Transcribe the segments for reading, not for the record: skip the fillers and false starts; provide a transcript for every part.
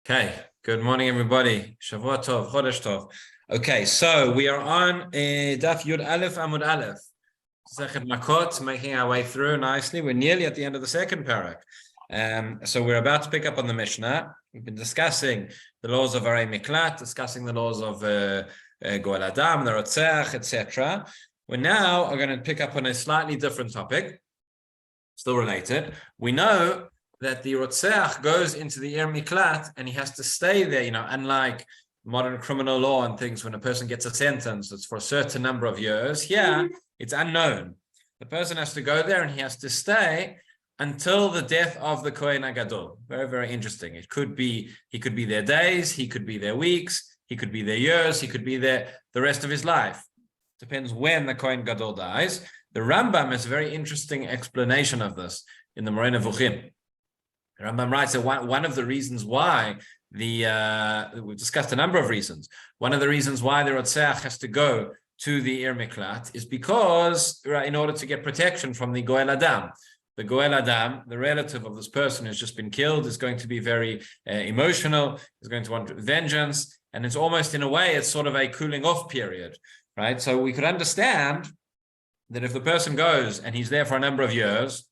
Okay, good morning, everybody. Shavua Tov, Chodesh Tov. Okay, so we are on Daf Yud Aleph Amud Aleph. Sechet Makot, making our way through nicely. We're nearly at the end of the second parak. So we're about to pick up on the Mishnah. We've been discussing the laws of Arei Miklat, discussing the laws of Goel Adam, the Rotzeach, etc. We now are going to pick up on a slightly different topic, still related. We know that the Rotzeach goes into the Ir Miklat and he has to stay there, unlike modern criminal law and things, when a person gets a sentence, it's for a certain number of years. Here, it's unknown. The person has to go there and he has to stay until the death of the Kohen HaGadol. Very, very interesting. He could be there days, he could be there weeks, he could be there years, he could be there the rest of his life. Depends when the Kohen Gadol dies. The Rambam has a very interesting explanation of this in the Moreh Nevuchim. The Rambam writes that one of the reasons why we've discussed a number of reasons. One of the reasons why the Rotzeach has to go to the Ir Miklat is because, in order to get protection from the Goel Adam. The Goel Adam, the relative of this person who's just been killed, is going to be very emotional, is going to want vengeance, and it's almost, in a way, it's sort of a cooling off period, right? So we could understand that if the person goes and he's there for a number of years,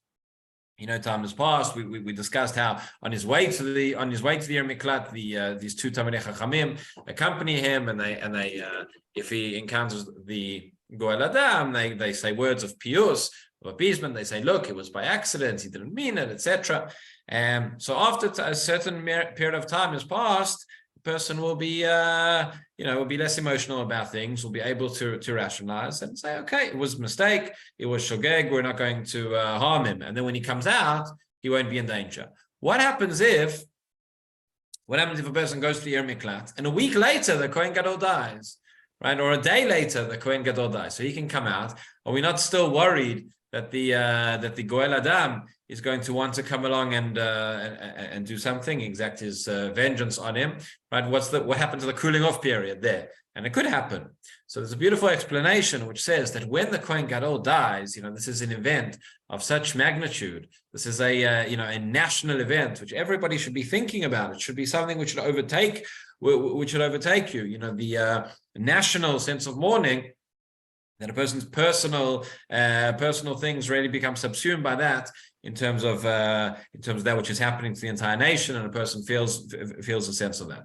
time has passed. We discussed how on his way to the Ir Miklat, these two Talmidei Chachamim accompany him, and they if he encounters the Goel Adam, they say words of pius, of appeasement. They say, look, it was by accident, he didn't mean it, etc. So after a certain period of time has passed, the person will be will be less emotional about things, will be able to rationalize and say, okay, it was a mistake, it was shogeg, we're not going to harm him. And then when he comes out, he won't be in danger. What happens if a person goes to the Ir Miklat and a week later the Kohen Gadol dies, right? Or a day later the Kohen Gadol dies, so he can come out? Are we not still worried that the Goel Adam is going to want to come along and do something, exact his vengeance on him, right? What happened to the cooling off period there? And it could happen. So there's a beautiful explanation which says that when the Kohen Gadol dies, this is an event of such magnitude. This is a national event which everybody should be thinking about. It should be something which should overtake you. The national sense of mourning, that a person's personal things really become subsumed by that, in terms of that which is happening to the entire nation, and a person feels a sense of that.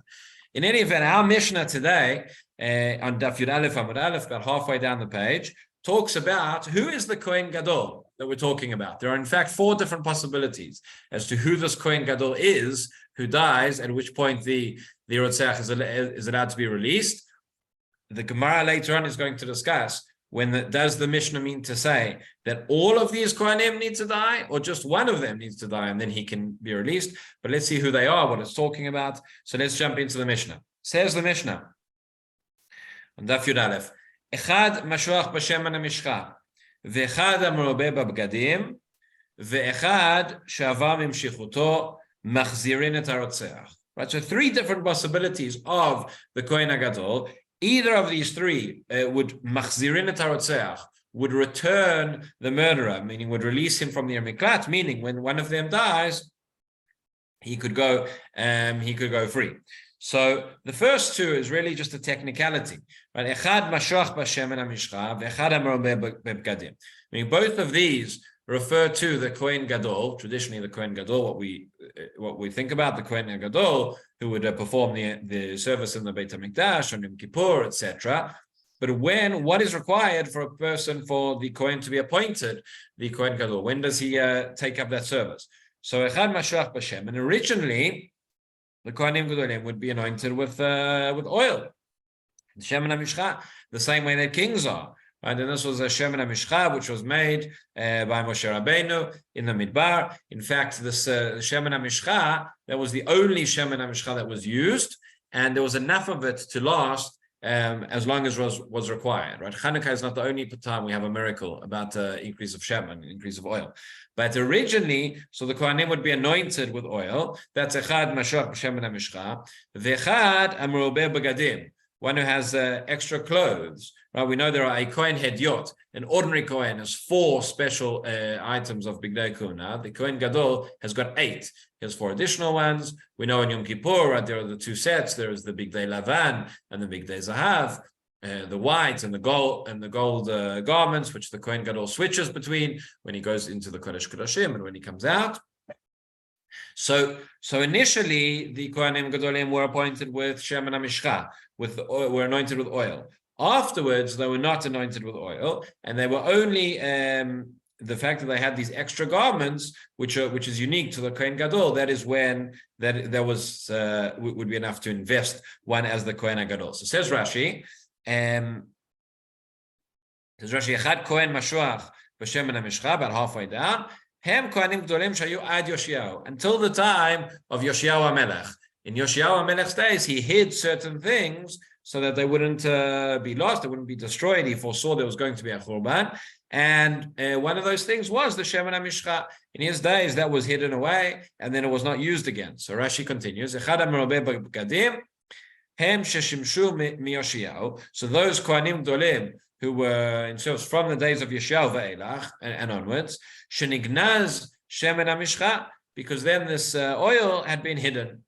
In any event, our Mishnah today on Daf Yud Aleph Amud Aleph, about halfway down the page, talks about who is the Kohen Gadol that we're talking about. There are in fact 4 different possibilities as to who this Kohen Gadol is, who dies, at which point the Rotzeach is allowed to be released. The Gemara later on is going to discuss does the Mishnah mean to say that all of these Kohanim need to die, or just one of them needs to die and then he can be released? But let's see who they are, what it's talking about. So let's jump into the Mishnah. Says the Mishnah on Daf Yud Aleph, Echad mashuach b'shemen hamishcha, ve'echad amrobe b'bgadim, ve'echad she'avar mimshichuto machzirin et harotzeach. Right, so 3 different possibilities of the Kohen HaGadol. Either of these 3 would machzirin et harotzeach, would return the murderer, meaning would release him from the Ir Miklat, meaning when one of them dies, he could go free. So the first 2 is really just a technicality, right? Echad mashuach b'shemen hamishcha, ve'echad amrobe b'bgadim. Meaning both of these refer to the Kohen Gadol. Traditionally, the Kohen Gadol, what we think about, the Kohen Gadol, who would perform the service in the Beit HaMikdash on Yom Kippur, etc. But what is required for the Kohen to be appointed, the Kohen Gadol? When does he take up that service? So Echad Mashuach B'Shem, and originally the Kohanim Gedolim would be anointed with oil, Shemen HaMishcha, the same way that kings are. Right? And this was a Shemen HaMishcha, which was made by Moshe Rabbeinu in the Midbar. In fact, this Shemen HaMishcha, that was the only Shemen HaMishcha that was used, and there was enough of it to last as long as was required. Right? Hanukkah is not the only time we have a miracle about increase of Shemen, increase of oil. But originally, so the Kohanim would be anointed with oil. That's Echad Mashuach Shemen HaMishcha, Ve'echad Amrobe B'Gadim. one who has extra clothes, right? We know there are a Kohen Hedyot. An ordinary Kohen has 4 special items of Bigdei Kuna. The Kohen Gadol has got 8. He has 4 additional ones. We know in Yom Kippur, right, there are the 2 sets. There is the Bigdei Lavan and the Bigdei Zahav, the white and the gold garments, which the Kohen Gadol switches between when he goes into the Kodesh Kodashim and when he comes out. So initially, the Kohanim Gadolim were appointed with Shemen HaMishcha, were anointed with oil. Afterwards, they were not anointed with oil, and they were only the fact that they had these extra garments, which is unique to the Kohen Gadol. That is when there was would be enough to invest one as the Kohen Gadol. So says Rashi, Echad Kohen Mashuach b'Shemen HaMishcha, about halfway down. Hem Kohanim Gdolim shayu ad Yoshiyahu, until the time of Yoshiyahu HaMelech. In Yoshiyahu HaMelech's days, he hid certain things so that they wouldn't be lost, they wouldn't be destroyed. He foresaw there was going to be a Churban. And one of those things was the Shemen HaMishcha. In his days, that was hidden away, and then it was not used again. So Rashi continues, Echad HaMerobeh B'Gadim, Hem Sheshimshu MiYoshiyahu. So those Kohanim Gdolim who were in service from the days of Yeshayahu Ve'elach and onwards, Shenignaz Shemen HaMishcha, because then this oil had been hidden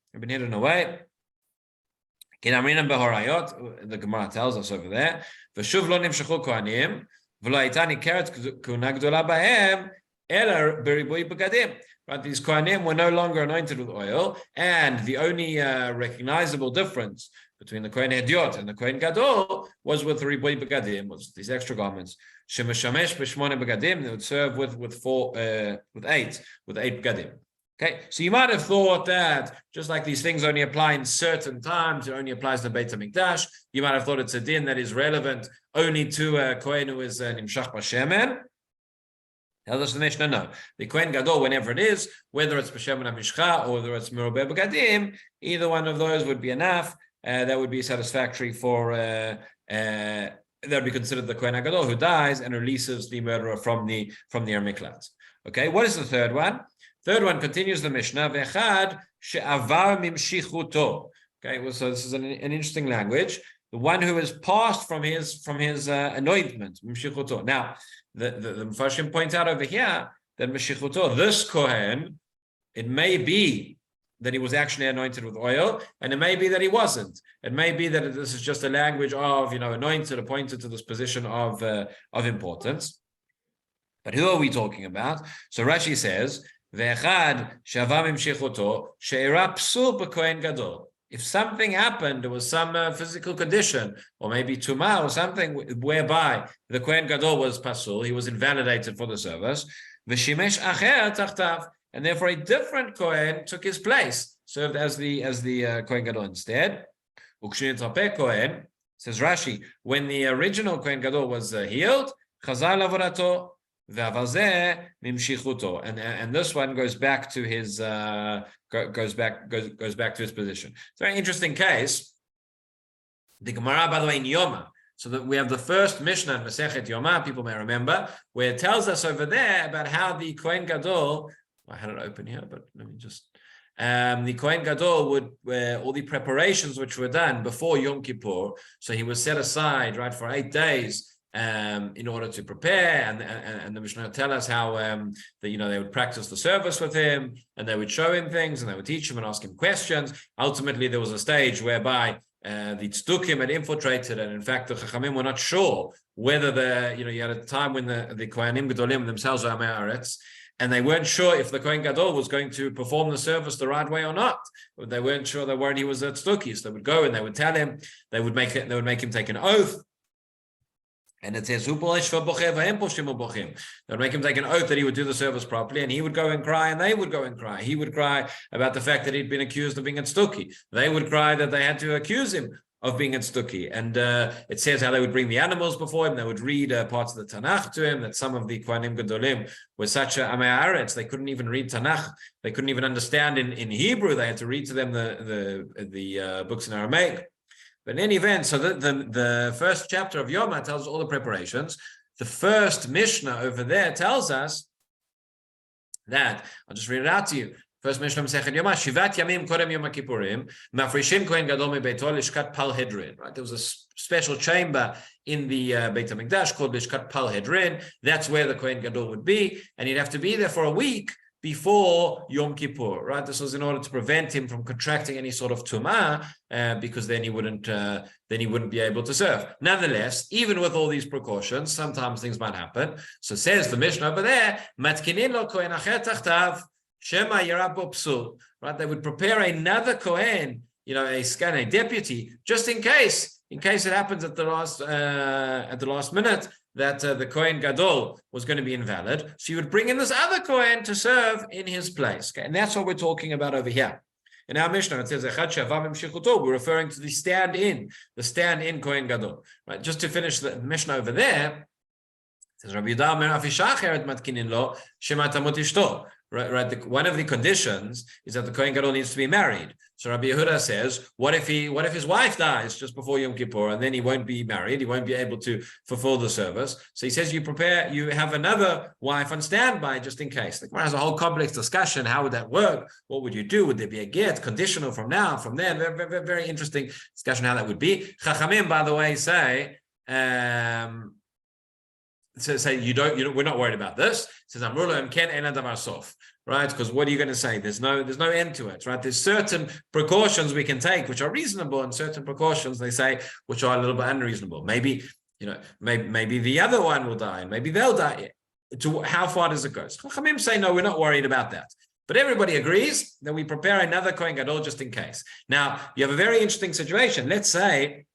away. The Gemara tells us over there, V'shuv lo nimshachu kohanim, v'lo hayta nikeret kuna gdola bahem, ela beribui b'gadim. Right, these kohanim were no longer anointed with oil, and the only recognizable difference between the Kohen Hedyot and the Kohen Gadol was with ribui b'gadim, was these extra garments. Shemeshamesh b'shmone b'gadim, they would serve with 8 b'gadim. Okay, so you might have thought that just like these things only apply in certain times, it only applies to Beit HaMikdash. You might have thought it's a din that is relevant only to a Kohen who is Nimshach B'Shemen. Tells us the Mishnah, no. The Kohen Gadol, whenever it is, whether it's B'Shemen HaMishcha or whether it's Merobeh B'Gadim, either one of those would be enough. That would be satisfactory for, that would be considered the Kohen Gadol who dies and releases the murderer from the Miklat. Okay, what is the third one? Third one continues the Mishnah. V'echad she'avar mimshichuto. Okay, well, so this is an interesting language. The one who has passed from his anointment, mimshichuto. Now, the Mepharshim point out over here that mimshichuto, this Kohen, it may be that he was actually anointed with oil, and it may be that he wasn't. It may be that this is just a language of anointed, appointed to this position of importance. But who are we talking about? So Rashi says, Ve'echad shava mimshichuto she'era psul b'kohen gadol. If something happened, there was some physical condition, or maybe tumah or something, whereby the Kohen Gadol was pasul, he was invalidated for the service, v'shimesh acher tachtav, and therefore a different Kohen took his place, served as the Kohen Gadol instead. Ukshinitapeh Kohen, says Rashi, when the original Kohen Gadol was healed, chazar lavorato, and this one goes back to his goes back to his position. It's a very interesting case. The Gemara, by the way, in Yoma. So that we have the first Mishnah in Masechet Yoma, people may remember, where it tells us over there about how the Kohen Gadol. I had it open here, but let me just. The Kohen Gadol would all the preparations which were done before Yom Kippur. So he was set aside, right, for 8 days. In order to prepare, and the Mishnah tell us how they would practice the service with him, and they would show him things, and they would teach him and ask him questions. Ultimately, there was a stage whereby the tzdukim had infiltrated, and in fact, the Chachamim were not sure whether you had a time when the Kohanim Gedolim themselves were Ameretz, and they weren't sure if the Kohen Gadol was going to perform the service the right way or not. They weren't sure. They weren't. He was a tzduki, so they would go and they would tell him. They would make him take an oath. And it says, they would make him take an oath that he would do the service properly, and he would go and cry, and they would go and cry. He would cry about the fact that he'd been accused of being a tzduki. They would cry that they had to accuse him of being a tzduki. And it says how they would bring the animals before him. They would read parts of the Tanakh to him, that some of the Kohanim Gedolim were such Amei Haaretz, they couldn't even read Tanakh. They couldn't even understand in Hebrew. They had to read to them the books in Aramaic. But in any event, so the first chapter of Yoma tells all the preparations. The first Mishnah over there tells us that, I'll just read it out to you, First Mishnah Masechet Yoma, Shivat Yamim Kodem Yom Kippurim, Mafrishin Kohen Gadol MeBeito Lishkat Pal Hedrin. Right, there was a special chamber in the Beit HaMikdash called Lishkat Pal Hedrin. That's where the Kohen Gadol would be, and he'd have to be there for a week before Yom Kippur. Right, this was in order to prevent him from contracting any sort of tumah, because then he wouldn't be able to serve. Nonetheless, even with all these precautions, sometimes things might happen. So says the Mishnah over there, Matkinin lo Kohen Acher Tachtav. Shema Yerapo Psul, right? They would prepare another Kohen, a deputy, just in case it happens at the last minute that the Kohen Gadol was going to be invalid. So you would bring in this other Kohen to serve in his place. Okay? And that's what we're talking about over here. In our Mishnah, it says, we're referring to the stand-in Kohen Gadol. Right? Just to finish the Mishnah over there, it says, Rabbi Yehuda Right. One of the conditions is that the Kohen Gadol needs to be married. So Rabbi Yehuda says, what if his wife dies just before Yom Kippur, and then he won't be married, he won't be able to fulfill the service. So he says you have another wife on standby just in case. The Gemara has a whole complex discussion. How would that work? What would you do? Would there be a get, conditional from now, from then? Very, very, very interesting discussion how that would be. Chachamim, by the way, say we're not worried about this. It says Amrulam Ken Ena Davar Sof, right? Because what are you going to say? There's no end to it, right? There's certain precautions we can take which are reasonable, and certain precautions they say which are a little bit unreasonable. Maybe maybe the other one will die, and maybe they'll die. To how far does it go? So Chachamim say no, we're not worried about that. But everybody agrees that we prepare another Kohen Gadol just in case. Now you have a very interesting situation. Let's say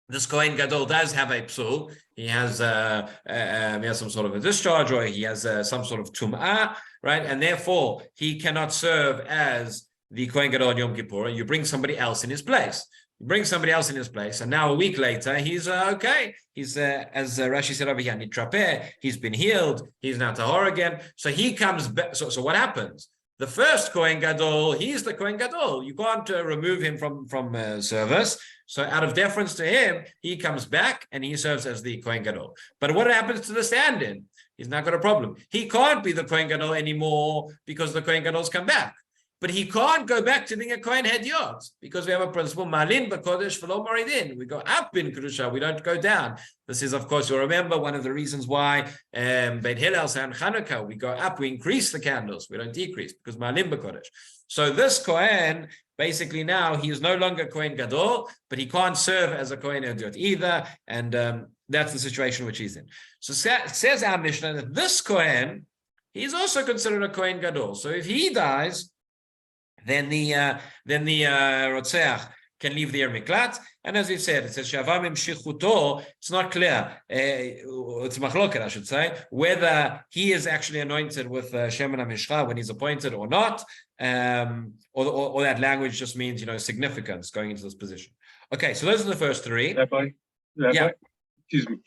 this Kohen Gadol does have a psul. He has some sort of a discharge, or he has some sort of tum'ah, right? And therefore, he cannot serve as the Kohen Gadol on Yom Kippur. You bring somebody else in his place. And now a week later, he's okay. He's, as Rashi said over here, nitrapeh, he's been healed. He's now tahor again. So he comes back. So what happens? The first Kohen Gadol, he's the Kohen Gadol. You can't remove him from service. So out of deference to him, he comes back and he serves as the Kohen Gadol. But what happens to the stand-in? He's not got a problem. He can't be the Kohen Gadol anymore because the Kohen Gadol's come back. But he can't go back to being a Kohen Hedyot because we have a principle, Malin b'Kodesh v'lo Moridin. We go up in Kedusha, we don't go down. This is, of course, you'll remember one of the reasons why Beit Hillel and Chanukah, we go up, we increase the candles, we don't decrease because Malin b'Kodesh. So this Kohen, basically now, he is no longer Kohen Gadol, but he can't serve as a Kohen Hedyot either, and that's the situation which he's in. So says our Mishnah that this Kohen, he's also considered a Kohen Gadol. So if he dies, then the Rotzeach can leave the Miklat. And as we said, it says, Shavamim Shichuto, it's not clear, it's machloket, I should say, whether he is actually anointed with Shemen HaMishcha when he's appointed or not, or that language just means, significance going into this position. Okay, so those are the first three. Rabbi, yeah. Excuse me.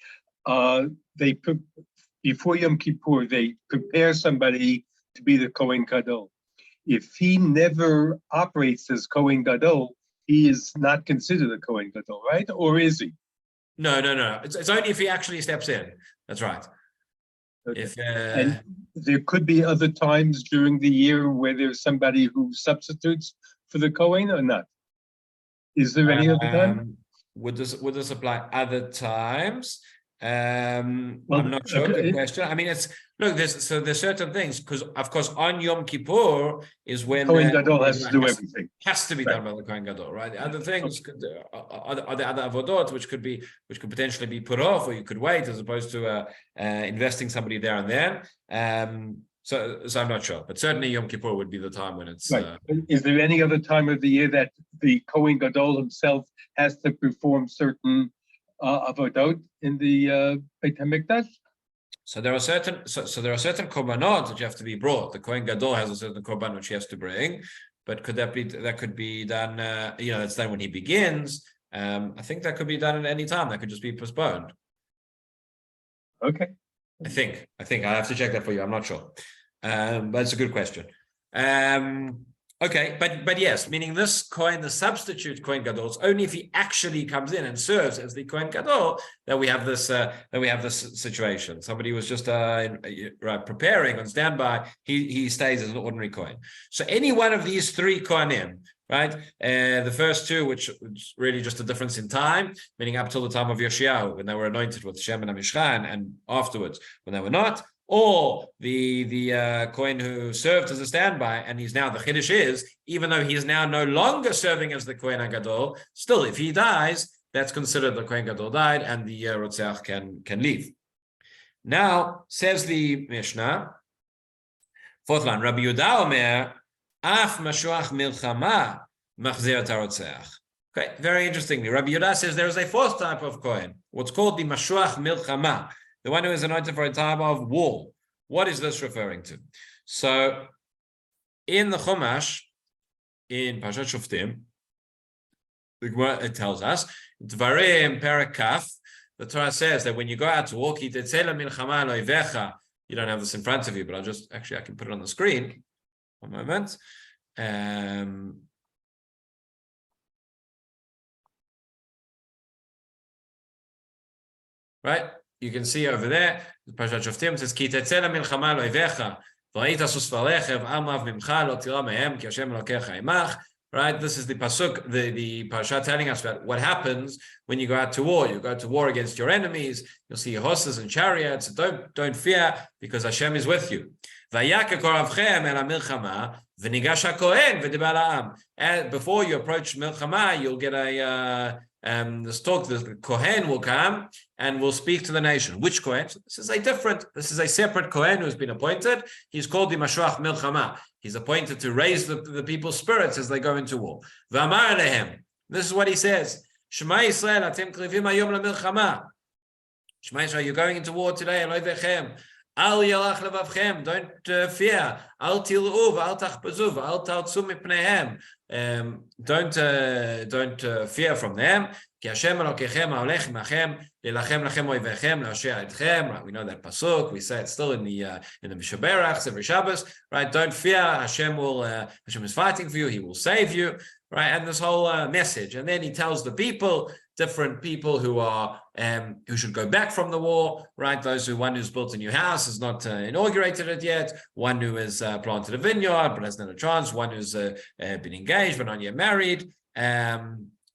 Before Yom Kippur, they prepare somebody to be the Kohen Gadol. If he never operates as Kohen Gadol, he is not considered a Kohen Gadol, right? Or is he? No. It's only if he actually steps in. That's right. Okay. And there could be other times during the year where there's somebody who substitutes for the Kohen or not? Is there any other time? Would this apply other times? I'm not sure. Okay. Good question. I mean, there's certain things because, of course, on Yom Kippur is when Kohen Gadol has to do everything. Has to be done by the Kohen Gadol, right? The other things are the other avodot which could potentially be put off, or you could wait as opposed to investing somebody there and then. So I'm not sure, but certainly Yom Kippur would be the time when it's. Right. Is there any other time of the year that the Kohen Gadol himself has to perform certain avodot in the Beit HaMikdash? So there are certain korbanot that you have to be brought. The Kohen Gadol has a certain korban which he has to bring, but that could be done? That's done when he begins. I think that could be done at any time. That could just be postponed. Okay. I think I have to check that for you. I'm not sure, but it's a good question. Okay, but yes, meaning this Kohen, the substitute Kohen Gadol, it's only if he actually comes in and serves as the Kohen Gadol that we have this situation. Somebody was just preparing on standby. He stays as an ordinary Kohen. So any one of these three Kohanim, right? The first two, which is really just a difference in time, meaning up till the time of Yoshiyahu when they were anointed with Shem and Amishcha, and afterwards when they were not. Or the Kohen who served as a standby, and he's now, the Chiddush is, even though he is now no longer serving as the Kohen HaGadol, still, if he dies, that's considered the Kohen Gadol died, and the Rotzeach can leave. Now, says the Mishnah, fourth line, Rabbi Yehuda Omer, Af Mashuach Milchama Machzir et HaRotzeach. Okay, very interestingly, Rabbi Yehuda says there is a fourth type of Kohen, what's called the Mashuach Milchama, the one who is anointed for a time of war. What is this referring to? So, in the Chumash, in Parashat Shoftim, it tells us, Dvarim Perek Kaf, the Torah says that when you go out to war, you don't have this in front of you, but I can put it on the screen. One moment. Right? You can see over there, Parashat Shoftim says, Ki tetzeh lemilchama lo'evecha, v'ha'ita sus v'alechev, amav mimcha lo tira mehem, ki Hashem elokecha imach. Right? This is the pasuk, the parasha telling us about what happens when you go out to war. You go to war against your enemies. You'll see horses and chariots. Don't fear, because Hashem is with you. V'yaka koravchem el ha'milchama, v'nigash ha'kohen v'dibar la'am. And before you approach milchama, you'll get the Kohen will come and will speak to the nation. Which Kohen? So this is a separate Kohen who's been appointed. He's called the Mashuach Milchama. He's appointed to raise the people's spirits as they go into war. V'amar lehem. This is what he says. Shema Yisrael, atem krivim hayom lemilchama. Shema Yisrael, you're going into war today. Eloi vechem. Al yalach levavchem. Don't fear. Al til'u v'al tachpazu v'al ta'atzu mipneihem. Don't fear from them. Ki Hashem Elokechem ha'olech imachem lelachem lachem oivechem le'osher etchem. Right, we know that pasuk. We say it still in the Mishaberachs every Shabbos. Right, don't fear. Hashem is fighting for you. He will save you. Right, and this whole message. And then he tells the people, different people who are who should go back from the war. Right, one who's built a new house has not inaugurated it yet. One who has planted a vineyard but hasn't had a chance. One who's been engaged but not yet married.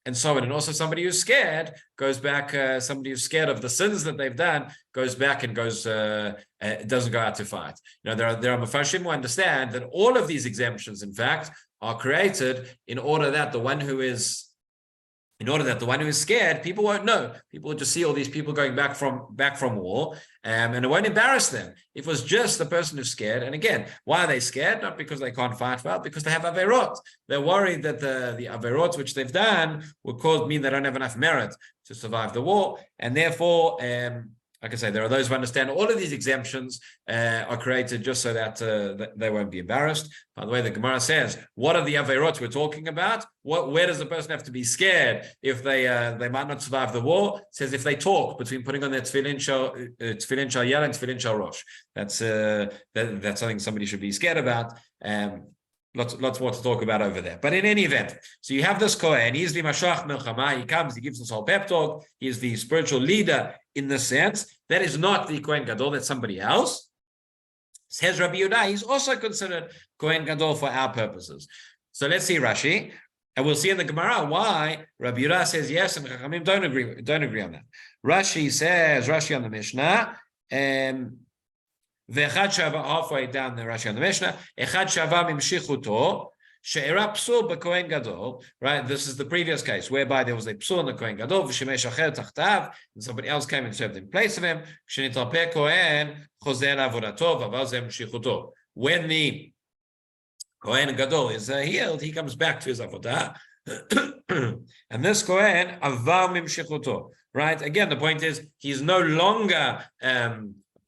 And so on. And also somebody who's scared goes back, somebody who's scared of the sins that they've done goes back and doesn't go out to fight. There are Mepharshim who understand that all of these exemptions, in fact, are created in order that the one who is scared, people won't know. People will just see all these people going back from war, and it won't embarrass them. If it was just the person who's scared, and again, why are they scared? Not because they can't fight well, because they have averot. They're worried that the averot which they've done will mean they don't have enough merit to survive the war, and therefore, like I say, there are those who understand all of these exemptions are created just so that they won't be embarrassed. By the way, the Gemara says, what are the averot we're talking about? Where does the person have to be scared if they might not survive the war? It says if they talk between putting on their tefillin shal yel and tefillin shal rosh. That's something somebody should be scared about. Lots more to talk about over there. But in any event, so you have this Kohen, he's the Mashuach Milchama, he comes, he gives us whole pep talk, he is the spiritual leader in the sense. That is not the Kohen Gadol, that's somebody else. Says Rabbi Yehuda, he's also considered Kohen Gadol for our purposes. So let's see Rashi, and we'll see in the Gemara why Rabbi Yehuda says yes and Chachamim don't agree on that. Rashi on the Mishnah, V'echad shava, halfway down the Rashi on the Mishnah, Echad shava mimshichuto, she'era psul b'kohen gadol, right? This is the previous case, whereby there was a psul in the kohen gadol, v'shemesh acher tachtav, and somebody else came and served in place of him, she'nitarpeh kohen, chozer avodato, v'aval zeh mimshichuto. When the kohen gadol is healed, he comes back to his avodah, and this kohen, aval mimshichuto, right? Again, the point is, he's no longer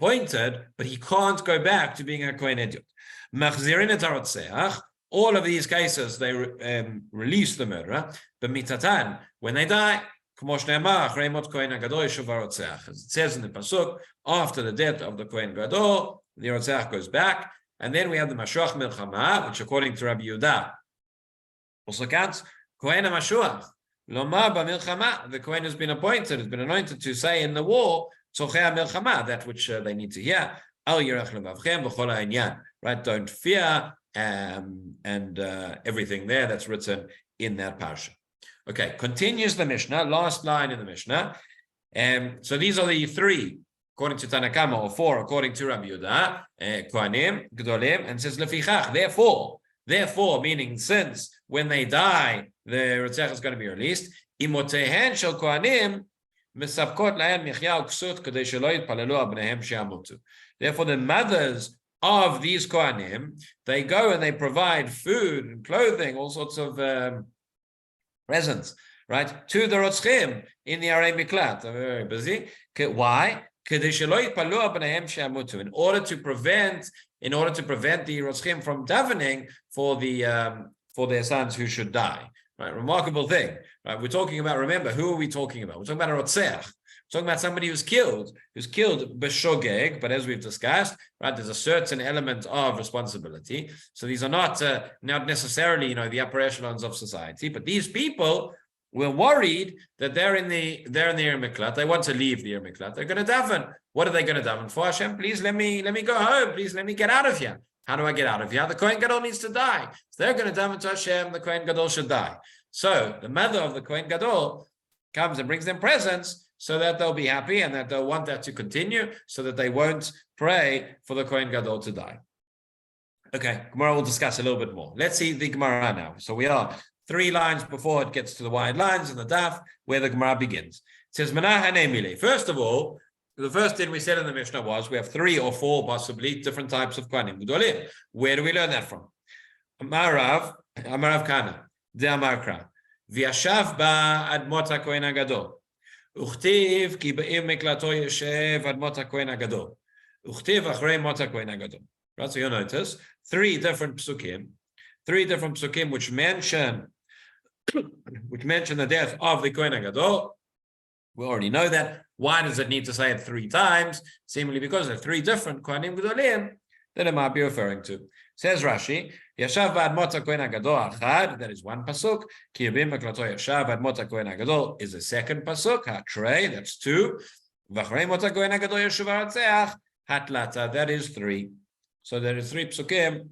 appointed, but he can't go back to being a Kohen Ediot. Machzirin et harotzeach, all of these cases, they release the murderer. But mitatan, when they die, as it says in the pasuk, after the death of the Kohen Gadol, the Rotzeach goes back, and then we have the Mashuach Milchama, which according to Rabbi Yehuda Also counts Kohen HaMashuach. Lomar b'milchama. The Kohen has been appointed, has been anointed to say in the war, Tzorchei HaMilchama, that which they need to hear. Al yirach levavchem v'chol ha'inyan. Right? Don't fear, and everything there that's written in that parsha. Okay, continues the Mishnah, last line in the Mishnah. So these are the three, according to Tanakama, or four, according to Rabbi Yehuda, Kohanim, Gedolim, and says Lefichach. Therefore, meaning since when they die, the Rotzach is going to be released. Imotehen shel Kohanim mesapkot lahem michya uksut kadei shelo yitpalelu al bneihem sheyamutu. Therefore, the mothers of these Kohanim, they go and they provide food and clothing, all sorts of presents, right, to the Rotzchim in the Arei Miklat. They're very busy. Why? In order to prevent the Rotzchim from davening for their sons who should die. Right, remarkable thing. Right, we're talking about. Remember, who are we talking about? We're talking about a Rotzech. We're talking about somebody who's killed b'shogeg. But as we've discussed, right, there's a certain element of responsibility. So these are not necessarily, the upper echelons of society. But these people were worried that they're in the Ir Miklat. They want to leave the Ir Miklat. They're going to daven. What are they going to daven for? Hashem, please let me go home. Please let me get out of here. How do I get out of here? The Kohen Gadol needs to die. So they're going to daven to Hashem. The Kohen Gadol should die. So the mother of the Kohen Gadol comes and brings them presents so that they'll be happy and that they'll want that to continue, so that they won't pray for the Kohen Gadol to die. Okay, Gemara will discuss a little bit more. Let's see the Gemara now. So we are 3 lines before it gets to the wide lines in the daf where the Gemara begins. It says, first of all, the first thing we said in the Mishnah was we have 3 or 4 possibly different types of Kohanim Gedolim. Where do we learn that from? Amarav Kana, De Amarkra, V'yashav ba admot HaKohen HaGadol. Uchtiv ki ba'ir miklato yeshev admot HaKohen HaGadol. Uchtiv achrei mot HaKohen HaGadol. Right, so you'll notice 3 different psukim which mention the death of the Kohen HaGadol. We already know that. Why does it need to say it 3 times? Seemingly because there are 3 different Kohanim Gedolim that it might be referring to. Says Rashi, Yashav ba'admot HaKohen HaGadol achad, that is 1 pasuk. Ki yabim meklato Yashav ba'admot HaKohen HaGadol is the 2nd pasuk. Hatrei, that's 2. V'achrei mot HaKohen HaGadol yeshuv ha'ratzeach, hatlata, that is 3. So there is 3 psukim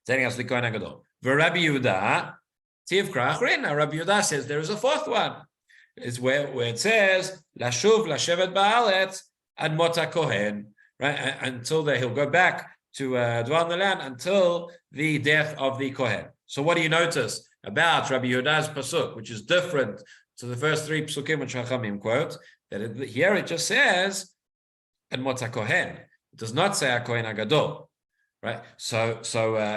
telling us the Kohen HaGadol. V'Rabbi Yehuda, Tivkra achrena, Rabbi Yehuda says there is a 4th one. It's where it says Lashuv Lashevet Ba'aretz Admot HaKohen, right? Until he'll go back to dwell in the land until the death of the Kohen. So what do you notice about Rabbi Yehuda's pasuk, which is different to the first 3 psukim which Chachamim quote? That here it just says Admot HaKohen. It does not say HaKohen HaGadol, right? So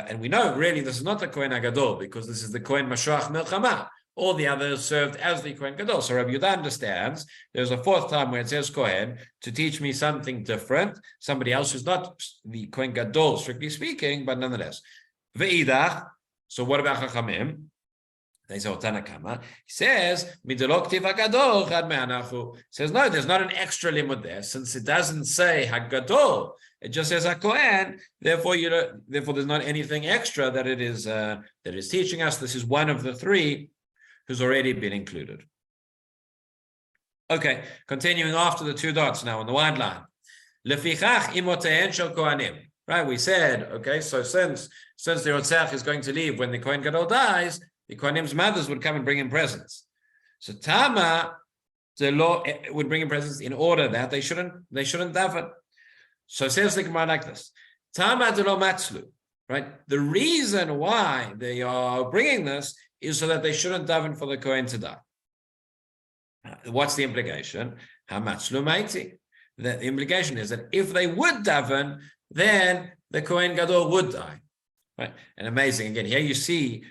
and we know really this is not the Kohen HaGadol because this is the Kohen Mashuach Milchama. All the others served as the Kohen Gadol. So Rabbi Yehuda understands there's a 4th time where it says Kohen to teach me something different, somebody else who's not the Kohen Gadol, strictly speaking, but nonetheless. Ve'idach, so what about Chachamim? They say Tanakama. He says, Midolok tiv HaGadol chad me'anachu. Says, no, there's not an extra limud there, since it doesn't say HaGadol. It just says HaKohen. Therefore, there's not anything extra that it is teaching us. This is one of the 3 who's already been included. Okay, continuing after the 2 dots now on the wide line. Lefichach imotehen shel Kohanim. Right, we said, okay, so since the Rotzach is going to leave when the Kohen Gadol dies, the Kohanim's mothers would come and bring him presents. So Tama, the law would bring him presents in order that they shouldn't daven. So it says the Gemara like this: Tama de lo matzlu. Right, the reason why they are bringing this is so that they shouldn't daven for the Kohen to die. What's the implication? Hamatzlu maiti. The implication is that if they would daven, then the Kohen Gadol would die. Right? And amazing, again, here you see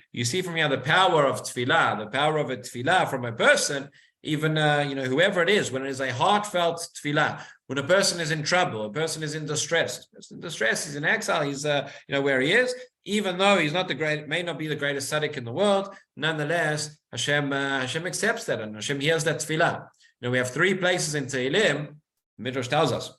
from here the power of tefillah, the power of a tefillah from a person, even whoever it is, when it is a heartfelt tefillah, when a person is in trouble, a person is in distress, he's in exile, he's where he is, even though he's not may not be the greatest tzaddik in the world, nonetheless, Hashem accepts that, and Hashem hears that tefillah. We have 3 places in Tehillim, Midrash tells us,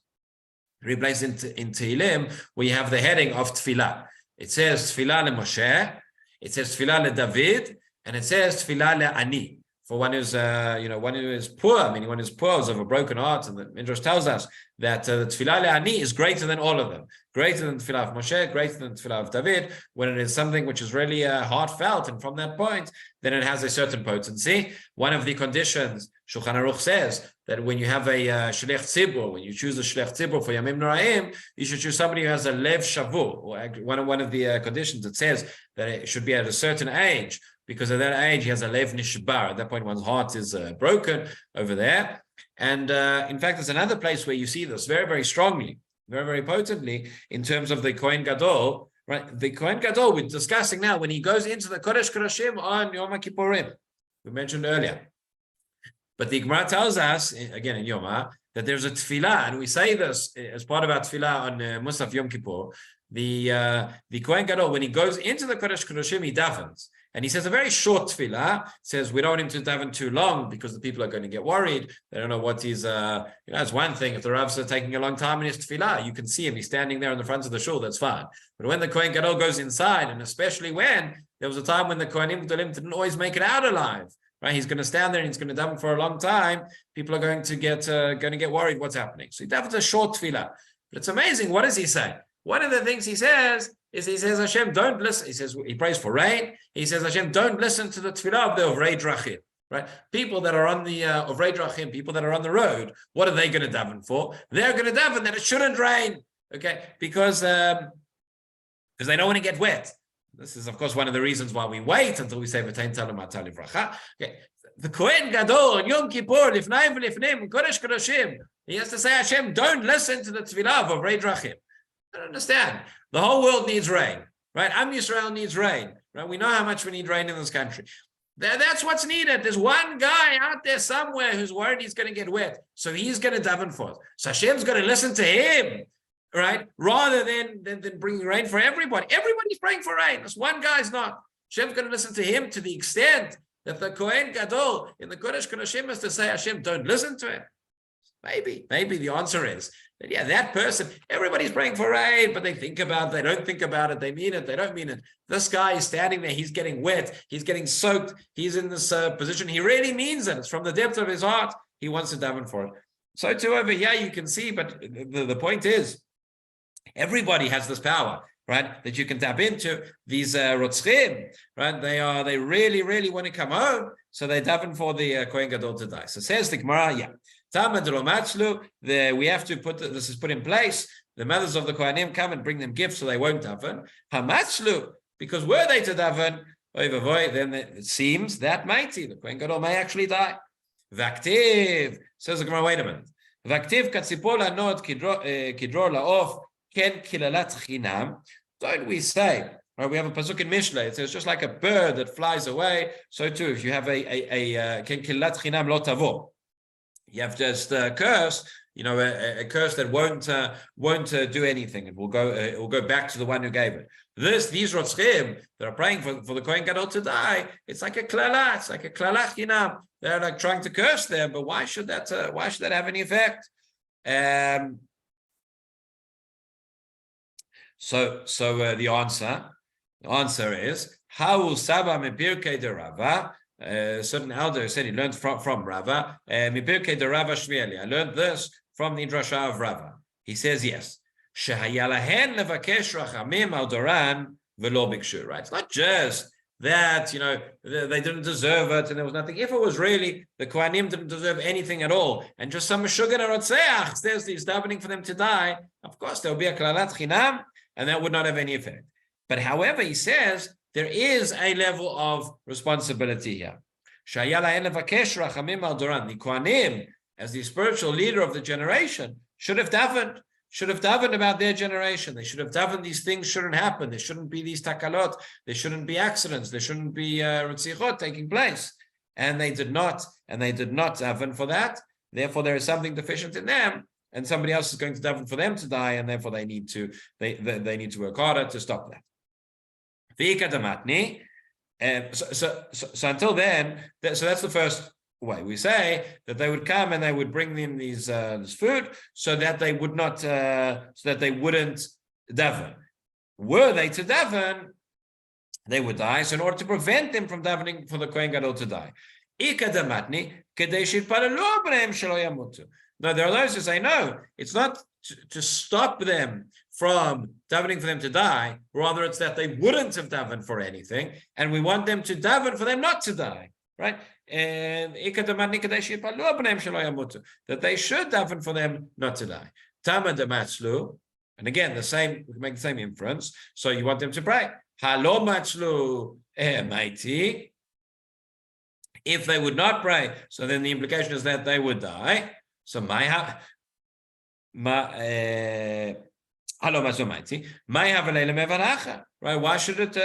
3 places in Tehillim where you have the heading of tefillah. It says tefillah le Moshe, It says tefillah le David, and it says tefillah le Ani. For one who's, one who is poor, meaning one who's poor, is of a broken heart, and the Midrash tells us that the tefillah le'ani is greater than all of them, greater than tefillah of Moshe, greater than tefillah of David. When it is something which is really heartfelt, and from that point, then it has a certain potency. One of the conditions, Shulchan Aruch says that when you have a shliach tzibur, when you choose a shliach tzibur for Yamim Noraim, you should choose somebody who has a lev shavur. Or one of the conditions, it says that it should be at a certain age. Because at that age, he has a lev nishbar. At that point, one's heart is broken over there. And in fact, there's another place where you see this very, very strongly, very, very potently in terms of the Kohen Gadol. Right? The Kohen Gadol, we're discussing now, when he goes into the Kodesh Kodashim on Yom Kippurim, we mentioned earlier. But the Gemara tells us, again in Yoma, that there's a tefillah, and we say this as part of our tefillah on Musaf Yom Kippur. The Kohen Gadol, when he goes into the Kodesh Kodashim, he davens. And he says a very short tefillah. Says we don't want him to daven too long because the people are going to get worried. They don't know what he's. It's one thing if the Ravs are taking a long time in his tefillah. You can see him. He's standing there in the front of the shul. That's fine. But when the Kohen Gadol goes inside, and especially when there was a time when the Kohanim Gedolim didn't always make it out alive, right? He's going to stand there and he's going to daven for a long time. People are going to get worried. What's happening? So he davens a short tefillah. But it's amazing. What does he say? One of the things he says is Hashem, don't listen. He says he prays for rain. He says Hashem, don't listen to the tefillah of the Ovrei Drachim. Right? People that are on the Ovrei Drachim, people that are on the road, what are they going to daven for? They're going to daven that it shouldn't rain. Okay, because they don't want to get wet. This is, of course, one of the reasons why we wait until we say V'tein Talem Atali Vracha. Okay, the Kohen Gadol on Yom Kippur, Lifnai V'Lifnim, Kodesh Kodashim, he has to say Hashem, don't listen to the tefillah of Ovrei Drachim. I don't understand. The whole world needs rain, right? Am Yisrael needs rain, right? We know how much we need rain in this country. That's what's needed. There's one guy out there somewhere who's worried he's going to get wet, so he's going to daven for us. So Hashem's going to listen to him, right? Rather than bringing rain for everybody. Everybody's praying for rain. This one guy's not. Hashem's going to listen to him to the extent that the Kohen Gadol in the Kodesh Kodashim has to say, Hashem, don't listen to him. Maybe the answer is that, that person, everybody's praying for rain, but they think about it, they don't think about it, they mean it, they don't mean it. This guy is standing there, he's getting wet, he's getting soaked, he's in this position, he really means it. It's from the depth of his heart, he wants to daven for it. So too over here you can see, but the point is, everybody has this power, right, that you can tap into. These rotzchim, right, they really, really want to come home, so they daven for the Kohen Gadol to die. So says the Gemara, we have to put this is put in place. The mothers of the Kohanim come and bring them gifts so they won't daven. Hamatzlu, because were they to daven, then it seems that mighty, the Kohen Gadol may actually die. Vaktiv, says the Gemara, wait a minute. Vaktiv katzipor lanod kidro laof ken kilalat chinam. Don't we say, right, we have a pasuk in Mishlei, it says just like a bird that flies away, so too if you have a ken kilalat chinam lo tavo. You have just a curse, a curse that won't do anything. It will go back to the one who gave it. These rotzchim that are praying for the Kohen Gadol to die, it's like a klala, it's like a klala chinam. They're like trying to curse them, but why should that have any effect? So the answer is how Saba Mepirkei de Rava. Certain elder said he learned from Rava. Mipirkei de Rava Shmieli. I learned this from the drasha of Rava. He says yes. Shehayalahen levakesh rachamim al doran v'lo bikshu. Right? It's not just that they didn't deserve it and there was nothing. If it was really the Kohanim didn't deserve anything at all, and just some meshugan arotzeach says he's davening for them to die, of course there will be a klalat chinam, and that would not have any effect. But however, he says there is a level of responsibility here. The Kohanim, as the spiritual leader of the generation, should have davened about their generation. They should have davened these things shouldn't happen. There shouldn't be these takalot. There shouldn't be accidents. There shouldn't be ritzichot taking place. And they did not daven for that. Therefore, there is something deficient in them, and somebody else is going to daven for them to die, and therefore they need to work harder to stop that. So until then, so that's the first way. We say that they would come and they would bring them this food so that they would not, so that they wouldn't daven. Were they to daven, they would die. So in order to prevent them from davening for the Kohen Gadol to die. No, there are those who say, no, it's not to stop them from davening for them to die. Rather, it's that they wouldn't have davened for anything, and we want them to daven for them not to die, right? And that they should daven for them not to die. Tama dematzlu, and again, the same, we make the same inference. So you want them to pray. Halo matzlu mighty. If they would not pray, so then the implication is that they would die. So right? Why should it?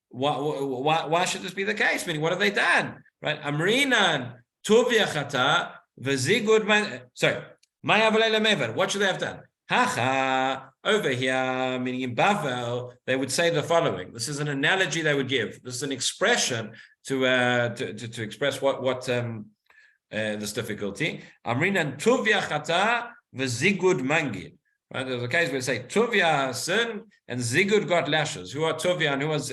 Why should this be the case? Meaning, what have they done? Right? Amrinan tuvyachata v'zigud. Sorry, what should they have done? Hacha, over here, meaning in Bavel, they would say the following. This is an analogy they would give. This is an expression to express what this difficulty. Amrinan tuvia chata v'zigud mangid. Right? There's a case where they say tuvia sinned and zigud got lashes. Who are tuvia and who was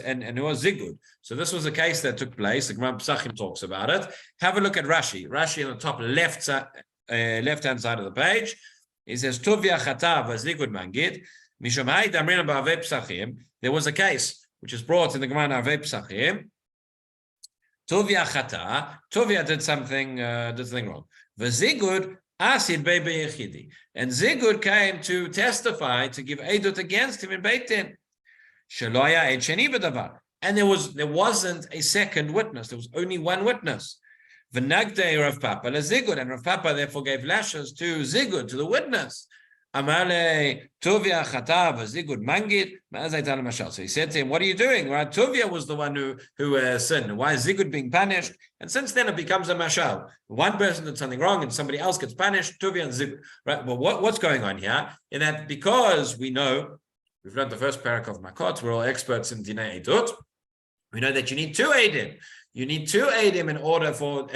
zigud? So this was a case that took place. The Gemara Pesachim talks about it. Have a look at Rashi. Rashi on the top left hand side of the page. He says tuvia chata v'zigud mangid. Mishum hay damrin ba'avei Pesachim. There was a case which is brought in the Gemara Avei Pesachim. Tuvia chata, Tuvia did something wrong. V'zigud asid bebe yechidi, and Zigud came to testify, to give edut against him in Beit Din. Shaloya et sheni b'davar, and there wasn't a second witness. There was only one witness. V'nagdei Rav Papa leZigud, and Rav Papa therefore gave lashes to Zigud, to the witness. Amale Tuvia chata v'zigud mangid. So he said to him, "What are you doing?" Right? Tuvia was the one who sinned. Why is Zigud being punished? And since then it becomes a mashal. One person did something wrong and somebody else gets punished. Tuvia and Zigud. Right? Well, what's going on here? In that, because we know we've learned the first parak of Makot. We're all experts in Dinei Edut. We know that you need two eidim. You need two eidim in order for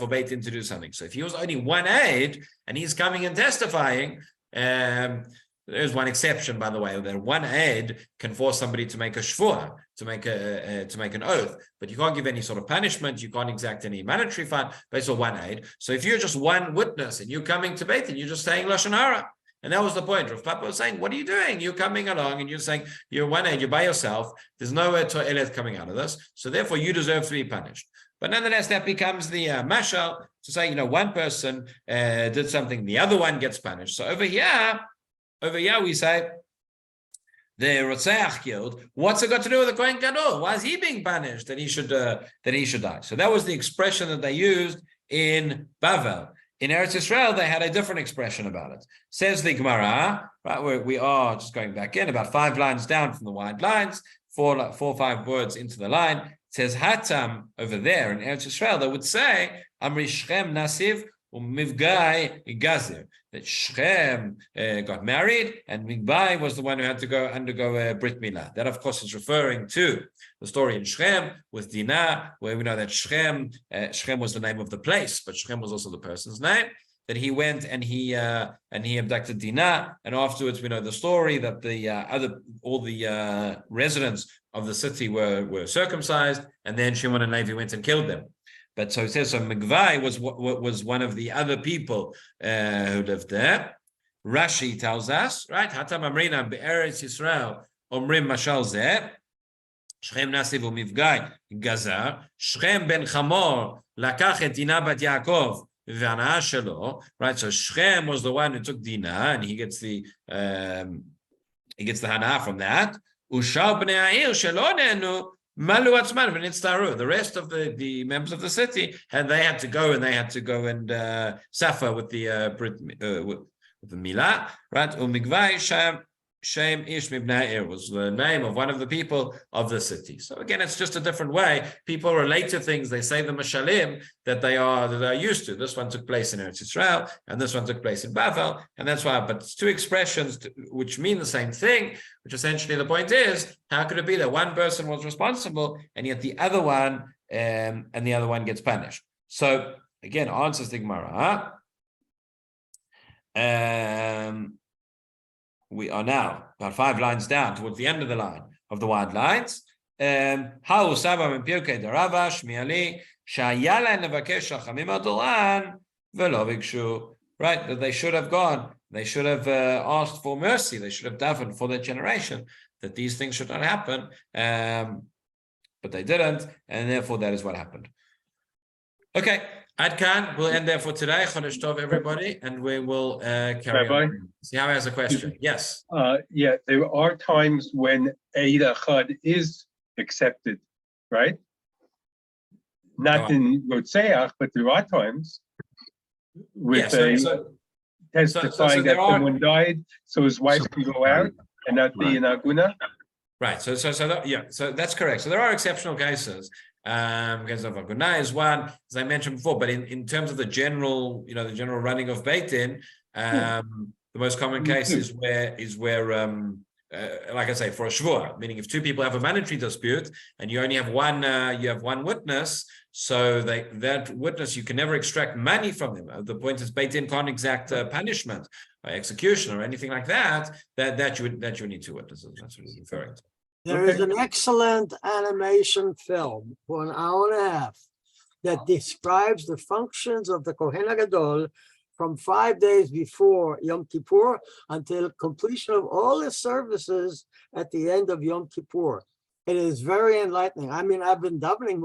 Beit Din to do something. So if he was only one aid and he's coming and testifying. There's one exception, by the way, that one aid can force somebody to make a shvua, to make an oath, but you can't give any sort of punishment, you can't exact any monetary fine based on one aid. So if you're just one witness and you're coming to Beit Din, you're just saying lashon hara, and that was the point. Rav Papa was saying, "What are you doing? You're coming along and you're saying you're one aid, you're by yourself. There's no to'elet coming out of this, so therefore you deserve to be punished." But nonetheless, that becomes the mashal to say, one person did something, the other one gets punished. So over here we say the Rotzeach killed. What's it got to do with the Kohen Gadol? Why is he being punished that he should die? So that was the expression that they used in Bavel. In Eretz Yisrael, they had a different expression about it. Says the Gemara, right? Where we are just going back in about 5 lines down from the wide lines, 4 or 5 words into the line. It says Hatam over there in Eretz Yisrael. They would say Amri Shchem Nasiv Mivgai Gazir, that Shchem got married and Mivgai was the one who had to undergo Brit Milah. That, of course, is referring to the story in Shchem with Dinah, where we know that Shchem was the name of the place, but Shchem was also the person's name. That he went and he abducted Dinah, and afterwards we know the story that all the residents of the city were circumcised, and then Shimon and Levi went and killed them. But so it says, so Migvai was one of the other people who lived there. Rashi tells us, right? Hatam Amrina be'eretz Yisrael omrim mashal zeh. Shchem nasiv u'mivgai gazar. Shchem ben Chamor lakach et Dinah bat Yaakov v'anah shelo. Right? So Shchem was the one who took Dinah, and he gets the hana from that. Ushal bnei ha'ir shelo nenu. The rest of the members of the city had to go and suffer with the with the milah, right? Umigvai Shem Ish Mibna'ir was the name of one of the people of the city. So again, it's just a different way. People relate to things. They say the mashalim that they are used to. This one took place in Eretz Yisrael, and this one took place in Bavel, and that's why. But it's two expressions which mean the same thing. Which essentially the point is, how could it be that one person was responsible and yet the other one gets punished? So again, answers the Gemara. We are now about 5 lines down towards the end of the line of the wide lines. Ha'u Saba min Pirkei Darava Shmiali Shaya Lehem Levakesh Rachamim Adoran Velo Bikshu. Right, that they should have gone. They should have asked for mercy. They should have davened for their generation that these things should not happen. But they didn't, and therefore that is what happened. Okay, Adkan, we'll end there for today. Chodesh Tov, everybody, and we will carry on. See how he has a question. Yes. Yeah, there are times when Eid Echad is accepted, right? Not in Rotzeach, but there are times with testifying that someone died, so his wife can go out and not be in Aguna. Right. So that's correct. So there are exceptional cases. Case of Aguna is one, as I mentioned before. But in terms of the general, the general running of Beit Din, the most common case is where like I say, for a shvua, meaning if two people have a monetary dispute and you only have one witness, so that witness, you can never extract money from them. The point is, Beit Din can't exact punishment or execution or anything like that. That you would need two witnesses. That's what he's referring to. There is an excellent animation film for 1.5 hours that describes the functions of the Kohen HaGadol from 5 days before Yom Kippur until completion of all the services at the end of Yom Kippur. It is very enlightening. I mean, I've been davening